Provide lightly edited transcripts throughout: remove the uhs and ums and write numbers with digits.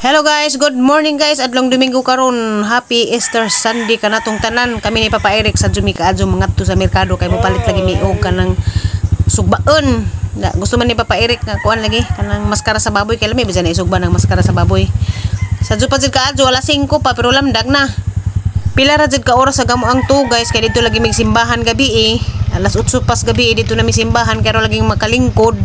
Hello guys, good morning guys. Adlong Domingo karon. Happy Easter Sunday kanatong tanan. Kami ni Papa Eric sa Jumi kaadyo mangadto sa merkado kay mopalit lagi miog kanang sugbaon. Gusto man ni Papa Eric nga kuan lagi kanang maskara sa baboy kay lami bisan isugba ng maskara sa baboy. Sa Jupad jud kaadyo alas 5 pa pero lamdag na. Pila ra jud ka oras sa gamo ang to guys kay dito lagi mig simbahan gabi Alas 8 pas gabi dito na mi simbahan kay ro laging makalingkod.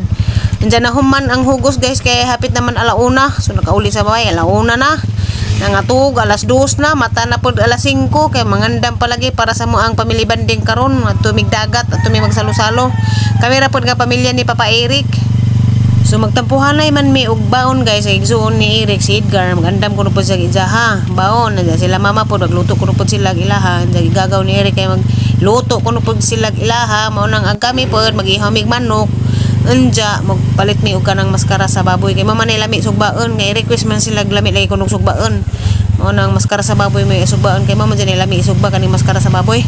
Nandiyan na human ang hugos guys kaya hapit naman alauna. So nakauli sa bahay alauna na. Nangatug alas 2 na mata na pod alas 5 kay mangandam palagi para sa mo ang family banding karon at tumig dagat at tumig magsalo-salo. Kami ra pod nga pamilya ni Papa Eric. So magtampuhanay man mi og baon guys sa igsuon ni Eric si Edgar magandam kuno pod sa ijaha. Baon na sila mama pod nagluto kuno pod sila ilaha. Dagi gagaw ni Eric kay magluto kuno pod sila ilaha mao nang ang kami pod magihomig manok. Unja magpalit mi og kanang maskara sa baboy kay mama lami sugbaon kay request man sila lami lagi kunog sugbaon mao nang maskara sa baboy may sugbaon kay mama jani lami isugba kaning maskara sa baboy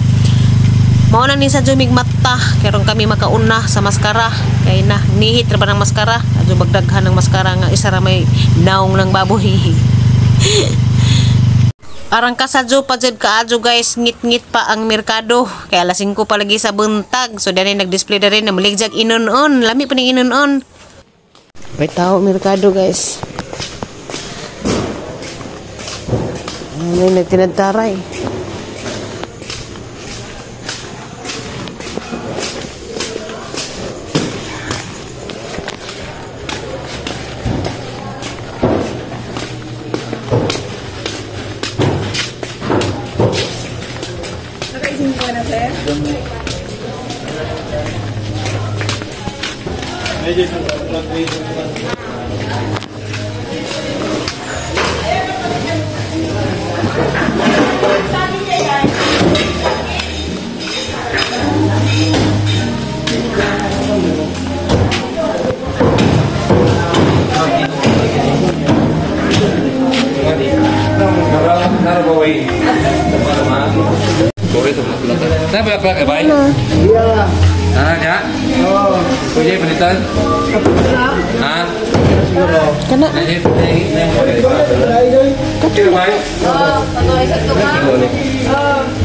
mao nang ni sa jumig mata karon kami makauna sa maskara kay na nihit ra ba ng maskara adto bagdaghan ng maskara nga isa ra may naong ng baboy. Arang kasadyo pa dyan kaadyo guys, ngit-ngit pa ang merkado. Kaya alas 5 pa lagi sa buntag. So dyan ay nag-display na rin na maligjag inon-on. Lami pa ng inon-on. May tao merkado guys. May nagtinadtaray. Kuya penitan? Ah? Kana? Kecil baik? Oh, pagawin sa ito ba?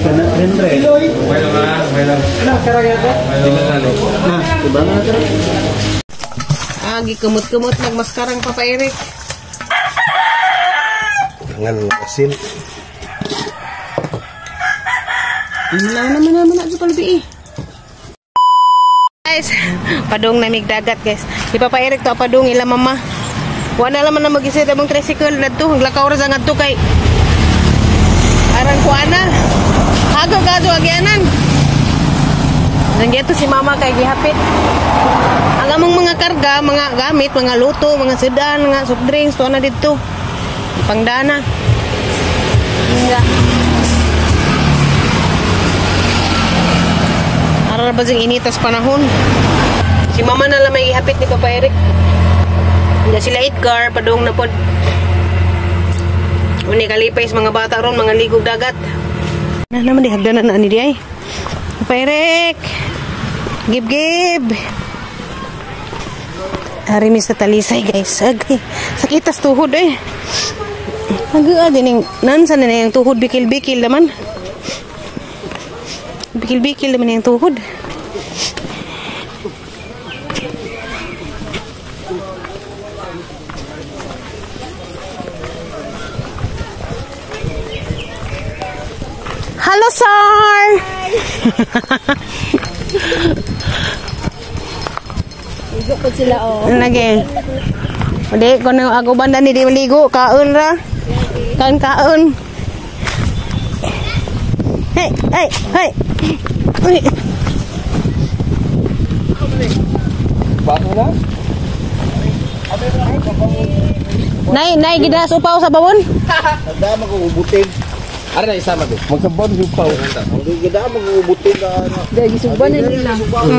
Kana rendre. Wala na, wala. Ano karagya to? Nah, diba na ito? Agi kumot-kumot nagmaskarang Papa Eric. Tangan asin. Ilaw naman ato palbi guys, padung na migdagat guys. Si Papa Eric to padung ila mama. Wala naman na mag-isip among tricycle nadto, lakaw ra sa ngadto kay aran ko ana. Hagaw kadto agyanan. Nanggeto si mama kay gihapit. Ang among mga karga, mga gamit, mga luto, mga sedan, mga soft drinks to na dito. Pangdana. Nga. Para ba ding initas panahon. Si mama na lang may ihapit ni Papa Eric. Hindi sila Edgar, padung na pod. Uni kalipay sa mga bata ron, mga ligog dagat. Na naman di hagdanan na ni di ay. Papa Eric. Gib. Hari mi sa talisay guys. Agay. Sakitas tuhod eh. Agay din nansan na yung tuhod bikil-bikil naman. Bikil-bikil naman yung tuhod. Hello, sir! Ligo po sila, oh. Lagi. Hindi, kung ako banda ni di maligo, kaon ra. Kaon. Hey! Uy. Bago na? Nay gidas upaw sa bawon. Nagda mag-uubutin. Ara na isa mag. Magsabon yung upaw. Nagda mag-uubutin na ano. Dahil gisugban na nila.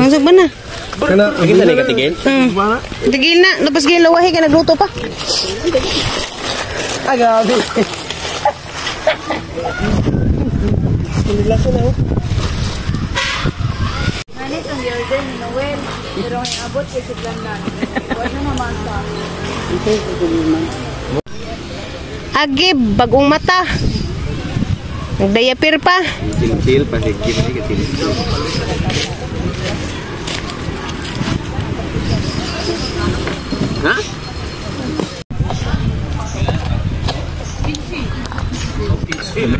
Sugban na. Kana, magkita na ikatigil? Tigil na, tapos gilawahi ka nagluto pa. Agabi. Pinilaso na Manit ang Jordan ni Noel. Pero may abot kasi plandan. Huwag na mamasa. Ito, ito naman. Agib, bagong mata. Nagdayapir pa. Chill pa higit ni kasi. Ha?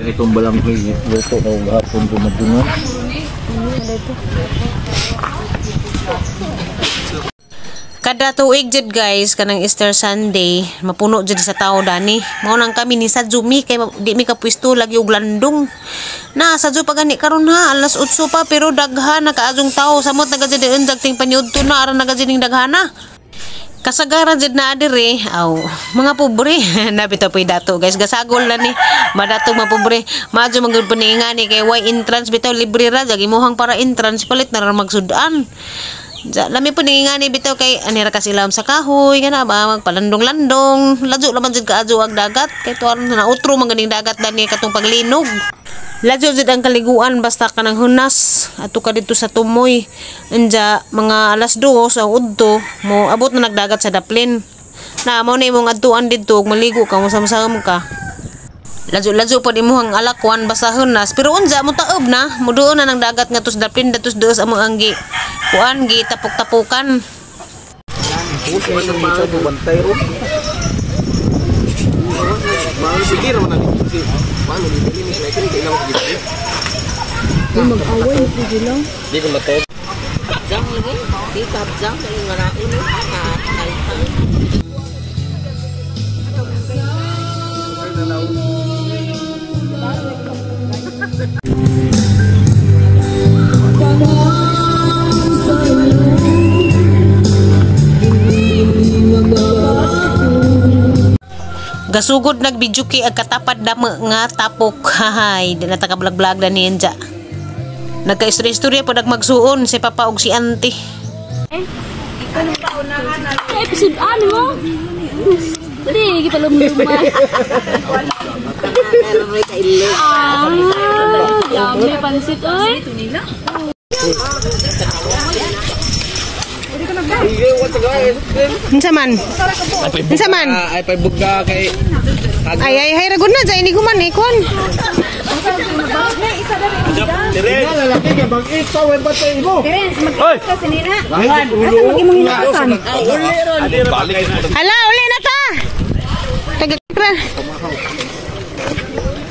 Itong balang ko luto na gahapon dumadungan. Kada tuig jud guys kanang Easter Sunday mapuno jud sa tao dani. Mao nang kami ni Sajumi kay di mi kapwesto lagi og landong. Na sadyo pa gani karon ha alas 8 pa pero daghan nakaadtong tao samot nagajud ting paniudto na aron nagajining daghana. Kasagaran jud na adire aw mga pobre nabito poy dato guys gasagol na ni madato mga pobre madyo magud paningani kay why entrance bitaw libre ra jagi mohang para entrance palit na ra magsudan. Lami po ningani bitaw kay anira ka sila sa kahoy kana ba magpalandong-landong ladyo laman jud kaadyo ang dagat kay tuaron na utro man ganing dagat dani katong paglinog. Ladyo jud ang kaliguan basta kanang hunas ato ka dito sa tumoy anja mga alas 2 sa udto mo abot na nagdagat sa daplin na mo na imong adtuan dito maligo ka masam-sam ka. Ladyo po di mo ang alakwan basta hunas pero unja mo taob na mo doon na nang dagat nga tus daplin datus deus amo anggi kuan gi tapok-tapukan. Bantay ro. Mang sigir man ni. Paano dito ni kay kailangan ko dito. Di mag-away si Dilo. Di ko matod. Jang lagi, di kabjang kay ngarain ni kaitan. Gasugod nagbidyo kay ag katapad dama nga tapok hahay di na takablag-blag na niyan dya. Nagka-istorya po nagmagsuon si papa og si auntie. Ikaw nung paunahan na. Episode ano mo? Dali, kita lumluma. Yummy pansit oy. Unsa man? Unsa man? Ay pagbuga kay Ay ragod na jay ni guman ikon. dire. Lalaki ka bang ikaw ay batay mo. Terence, magkita ka sinina. Asa mag-imong hinakasan? Hala, uli na ta. Tagakra.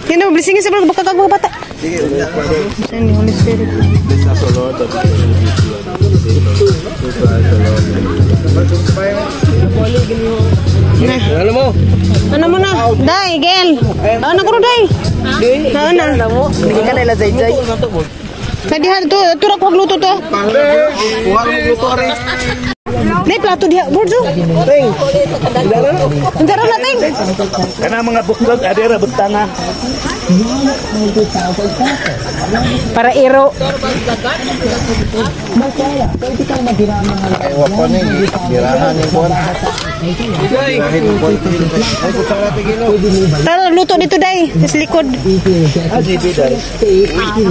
Yan mo blessing sa baka kag mga bata. Sige, ulit pa rin. Ni Holy Spirit. Bless us, O Lord. Ano mo? Ano mo na? Day, gel. Ano ko day? Ano na? Hindi ka nila zay-zay. Kadihan to, turak wag luto to. Kuha mo luto rin. Nay plato diha, burjo. Ting. Ndara na ting. Kana mga buklod adira butanga. Para iro. Ay wako ni girahan ni kon. Girahin kon. Ay kutsara tigilo. Tara luto dito day, sa likod. Aji biday.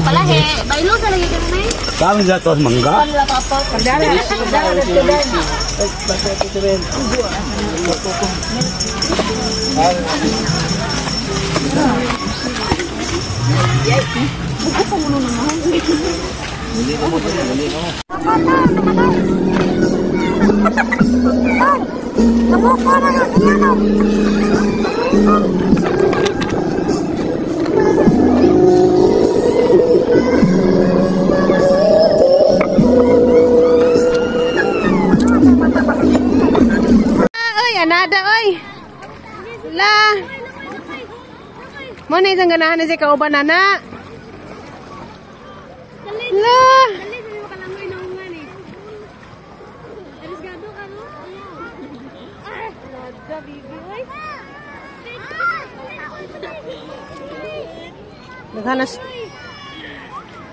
Palahe, bailo sa lagi ka na. Kami jatos mangga. Anada oy. La. Mo ni sang ganahan si kauban nana. La.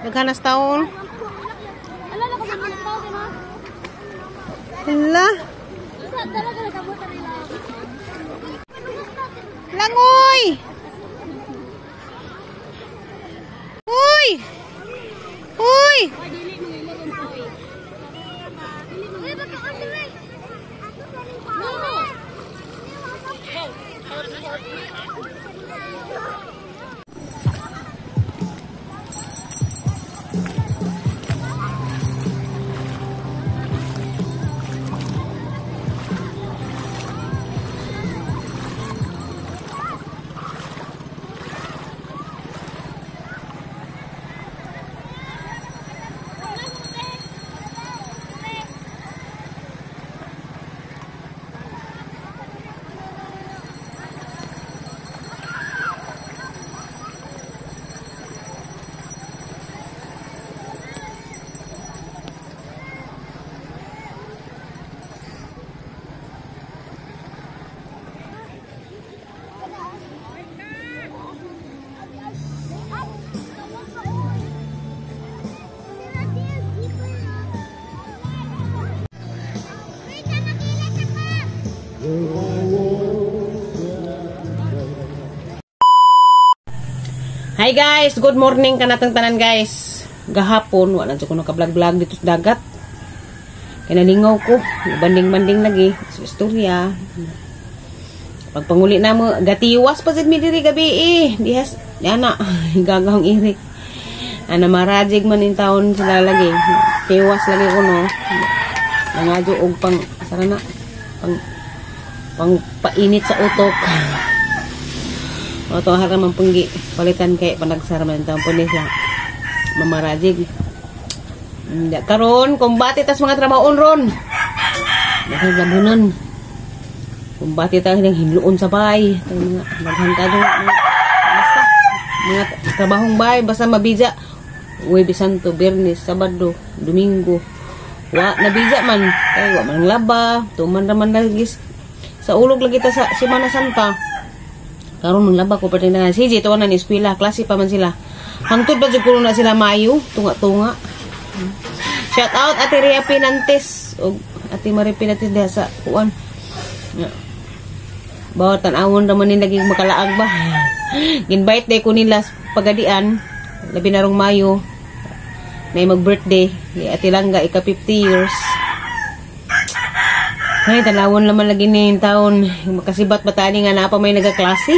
Naghanas taon. La. Langoy! Uy! Uy! Hi guys, good morning kanatang tanan guys. Gahapon wala jud ko naka-vlog-vlog dito sa dagat. Kaya nalingaw ko, banding-banding lagi sa istorya. Pagpanguli na mo, gatiwas pa jud mi diri gabi Dihas, ana gagahong irik. Ana marajig man in taon sila lagi. Tiwas lagi ko no. Nangadyo og pang sarana pang painit sa utok. O to hara man punggi palitan kay panagsara man taon pulis lang. Mamarajig. Karon kumbati tas mga trabahoon ron. Dahil labunan. Kumbati tayo ng hinluon sa bay. Tayo mga naghantado. Basta mga trabahong bay basta mabija. Huwebes Santo, Biyernes, Sabado, Domingo. Wa nabija man. Kay wa man laba, tuman raman lagi sa ulog lagi ta sa Semana Santa. Karon man laba ko pati na sige to na ni eskwela, klase pa man sila. Hangtod pa jud na sila Mayo, tunga-tunga. Shout out Ate Ria Pinantes o Ate Marie Pinantes diha sa kuan. Bawat tan-awon raman ni lagi makalaag ba. Ginbite day ko nila pagadian, labi na rong Mayo. May mag-birthday, Ate Langga ika 50 years. Ay, tanawon naman lagi na yung taon. Makasibat ba tayo nga na pa may nagaklase?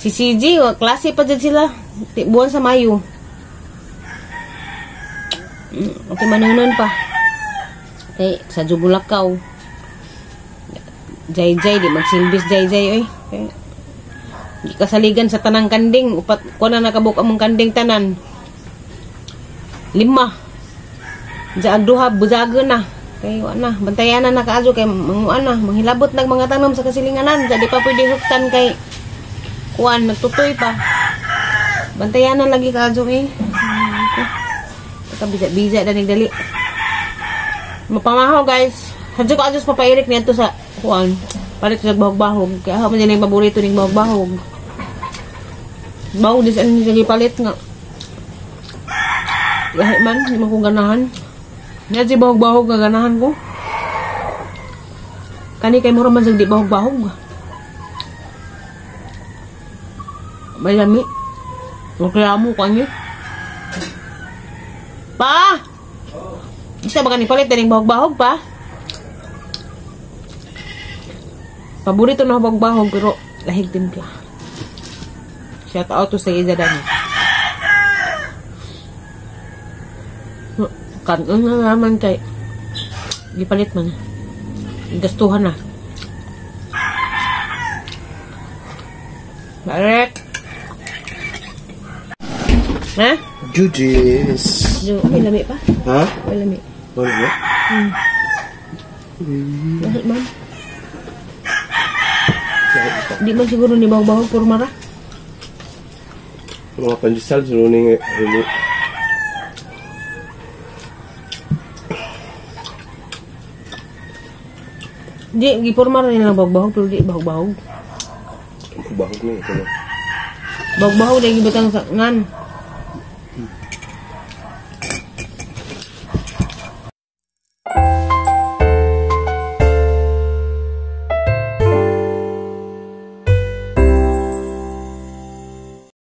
Si CG, klase pa dyan sila. Buwan sa Mayo. Okay, manunon pa. Okay, sa Jubulakaw. Jay-jay, di magsilbis jay-jay, oy. Okay. Di kasaligan sa tanang kanding. Upat ko na nakabuk among kanding tanan. 5. Diyan duha, buzago na. Kay wala na, bantayan na nakaadyo kay manghilabot nag mga tanom sa kasilinganan. Jadi pa pwede huktan kay kuan nagtutoy pa. Bantayan na lagi kaadyo eh. Taka-biza danig dali. Mapamahaw guys. Hadyo ko adyo papairik niya sa kuan. Palit sa bahog-bahog. Kaya ako man yung paborito ning bahog-bahog. Bahog di sa ni palit nga. Lahat man, hindi man kong ganahan. Nga si bahog-bahog nga ganahan ko. Kani kay mura man di bahog-bahog. Mayami. Reklamo kanyo. Pa! Isa ba kani palit daning bahog-bahog pa? Paborito na bahog-bahog pero lahig timpla. Shout out to sa Iza Dani. Kanon na naman kay gipalit man. Gastuhan na. Barek. Ha? Jujis. May lami pa? Ha? May lami. Wala ba? Lahit man. Di man siguro ni bahog-bahog puro mara. Mga pandesal suruning Di, giporma rin nilang bahog-bahog, pero di bahog-bahog. bahog na ito. Bahog-bahog, dahil gibutang sa ngan.